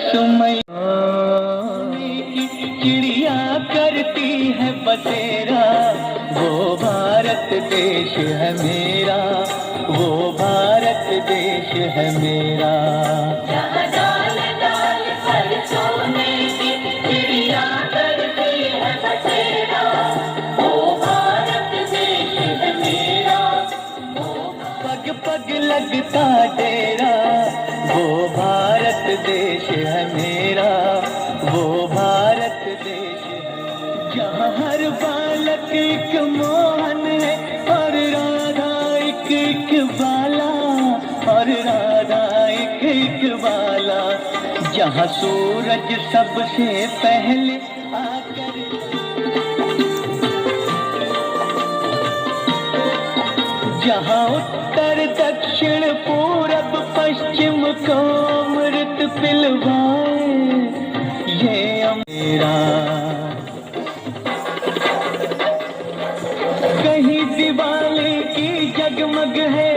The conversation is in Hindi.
सुमैया चिड़िया करती है बसेरा, वो भारत देश है मेरा, वो भारत देश है मेरा। जहाँ डाल डाल पर सोने की चिड़िया करती है बसेरा, वो भारत देश है मेरा। पग पग लगता डेरा, वो भारत देश है मेरा, वो भारत देश है। जहाँ हर बालक एक मोहन है और राधा एक बाला, और राधा एक बाला। जहाँ सूरज सबसे पहले आकर, जहाँ उत्तर दक्षिण पूरब पश्चिम को अमृत पिलवाए, ये मेरा। कहीं दिवाली की जगमग है